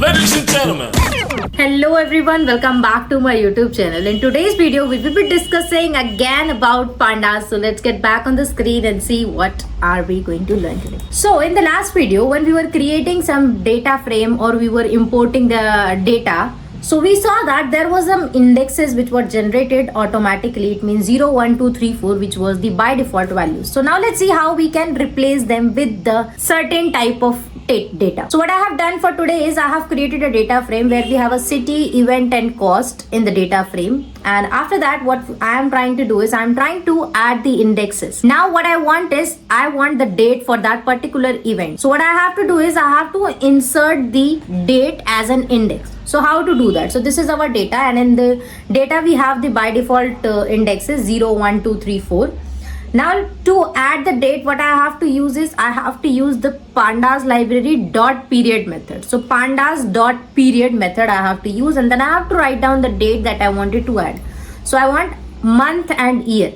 Ladies and gentlemen. Hello everyone, welcome back to my YouTube channel. In today's video, we will be discussing again about pandas. So let's get back on the screen and see what are we going to learn today. So in the last video, when we were creating some data frame or we were importing the data, so we saw that there was some indexes which were generated automatically. It means 0, 1, 2, 3, 4, which was the by default values. So now let's see how we can replace them with the certain type of data. So what I have done for today is I have created a data frame where we have a city, event and cost in the data frame. And after that, what I am trying to do is I am trying to add the indexes. Now what I want is I want the date for that particular event. So what I have to do is I have to insert the date as an index. So how to do that? So this is our data, and in the data we have the by default indexes 0, 1, 2, 3, 4. Now to add the date, what I have to use is I have to use the pandas library dot period method. So pandas dot period method I have to use, and then I have to write down the date that I wanted to add. So I want month and year.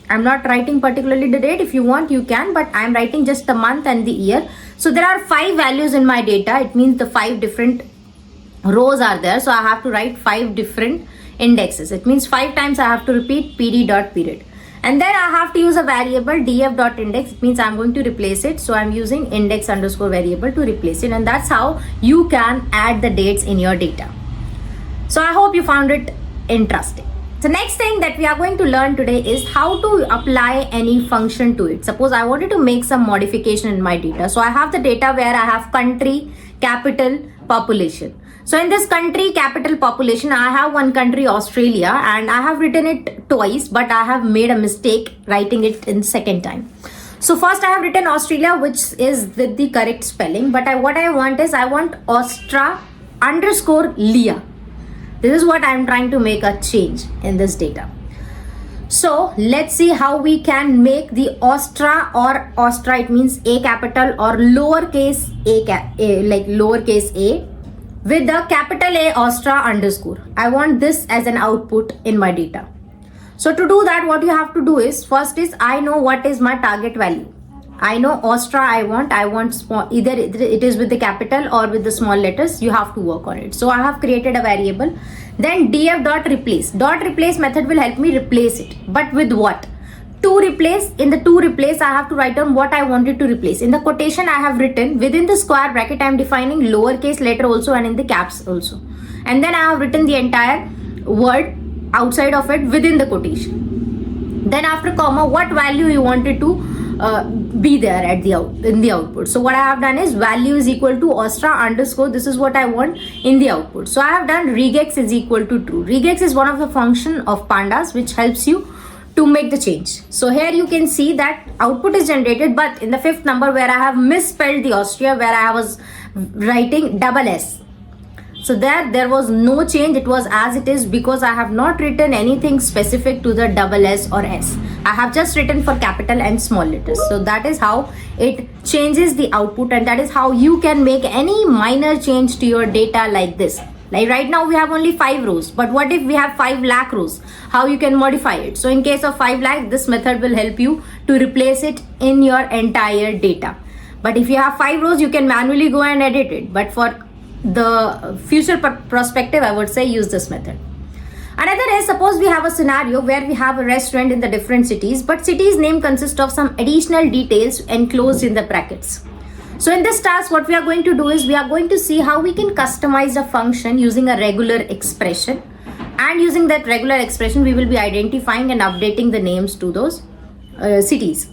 I'm not writing particularly the date. If you want, you can, but I'm writing just the month and the year. So there are 5 values in my data. It means the 5 different rows are there. So I have to write 5 different indexes. It means 5 times I have to repeat pd dot period. And then I have to use a variable df.index. It means I'm going to replace it. So I'm using index underscore variable to replace it. And that's how you can add the dates in your data. So I hope you found it interesting. The next thing that we are going to learn today is how to apply any function to it. Suppose I wanted to make some modification in my data. So I have the data where I have country, capital, population. So in this country, capital, population, I have one country, Australia, and I have written it twice, but I have made a mistake writing it in second time. So first I have written Australia, which is with the correct spelling, but what I want is I want Austra underscore Leah. This is what I'm trying to make a change in this data. So let's see how we can make the Austra or Austra, it means A capital or lowercase a, like lowercase a, with the capital A Austra underscore. I want this as an output in my data. So to do that, what you have to do is first is I know what is my target value. I know Austra I want small, either it is with the capital or with the small letters. You have to work on it. So I have created a variable. Then df.replace. Replace method will help me replace it. But with what? To replace, in the to replace, I have to write down what I wanted to replace. In the quotation I have written, within the square bracket, I am defining lowercase letter also and in the caps also. And then I have written the entire word outside of it within the quotation. Then after comma, what value you wanted to be there at in the output. So what I have done is value is equal to Austra underscore. This is what I want in the output. So I have done regex is equal to true. Regex is one of the function of pandas which helps you to make the change. So here you can see that output is generated, but in the 5th number where I have misspelled the Austria, where I was writing double S. So there was no change. It was as it is because I have not written anything specific to the double S or S. I have just written for capital and small letters. So that is how it changes the output, and that is how you can make any minor change to your data like this. Like right now we have only 5 rows, but what if we have 5 lakh rows? How you can modify it? So in case of 5 lakh, this method will help you to replace it in your entire data. But if you have 5 rows, you can manually go and edit it. But for the future perspective, I would say use this method. Another is, suppose we have a scenario where we have a restaurant in the different cities, but city's name consists of some additional details enclosed in the brackets. So in this task, what we are going to do is we are going to see how we can customize a function using a regular expression. And using that regular expression, we will be identifying and updating the names to those cities.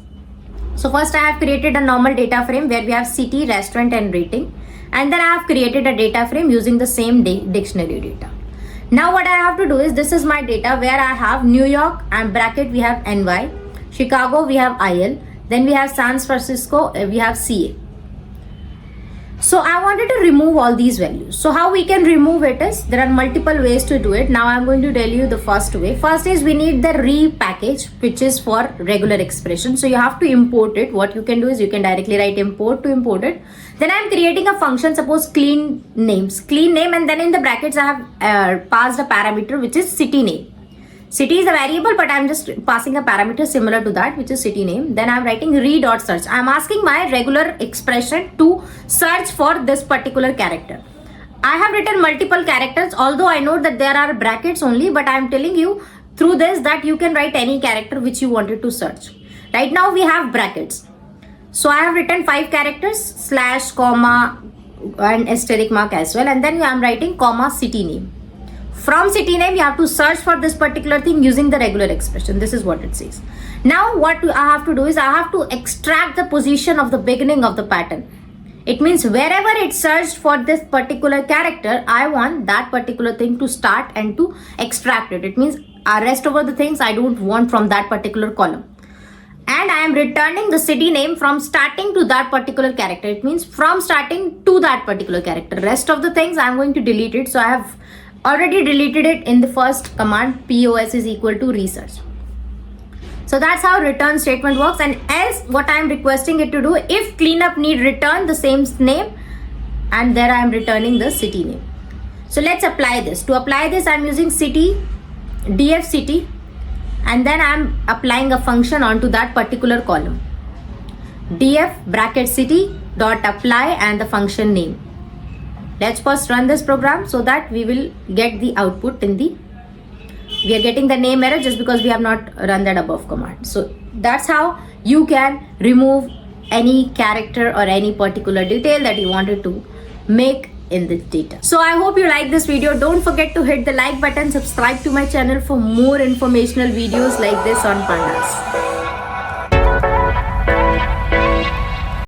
So first I have created a normal data frame where we have city, restaurant and rating. And then I have created a data frame using the same dictionary data. Now what I have to do is, this is my data where I have New York and bracket we have NY, Chicago we have IL, then we have San Francisco, we have CA. So I wanted to remove all these values. So how we can remove it is, there are multiple ways to do it. Now I'm going to tell you the first way. First is we need the re package, which is for regular expression. So you have to import it. What you can do is you can directly write import to import it. Then I'm creating a function, suppose clean name, and then in the brackets I have passed a parameter which is city name. City is a variable, but I'm just passing a parameter similar to that, which is city name. Then I'm writing re.search. I'm asking my regular expression to search for this particular character. I have written multiple characters, although I know that there are brackets only, but I am telling you through this that you can write any character which you wanted to search. Right now we have brackets. So I have written 5 characters, slash, comma, and asterisk mark as well, and then I am writing comma city name. From city name you have to search for this particular thing using the regular expression. This is what it says. Now what I have to do is I have to extract the position of the beginning of the pattern. It means wherever it searched for this particular character, I want that particular thing to start and to extract it. It means rest over the things I don't want from that particular column. And I am returning the city name from starting to that particular character. It means from starting to that particular character. Rest of the things I am going to delete it. So I have already deleted it in the first command, POS is equal to research. So that's how return statement works. And else what I am requesting it to do, if cleanup need return the same name, and there I am returning the city name. So let's apply this. To apply this I am using city, df city, and then I am applying a function onto that particular column. df bracket city dot apply and the function name. Let's first run this program so that we will get the output in the, we are getting the name error just because we have not run that above command. So that's how you can remove any character or any particular detail that you wanted to make in the data. So I hope you like this video. Don't forget to hit the like button, subscribe to my channel for more informational videos like this on pandas.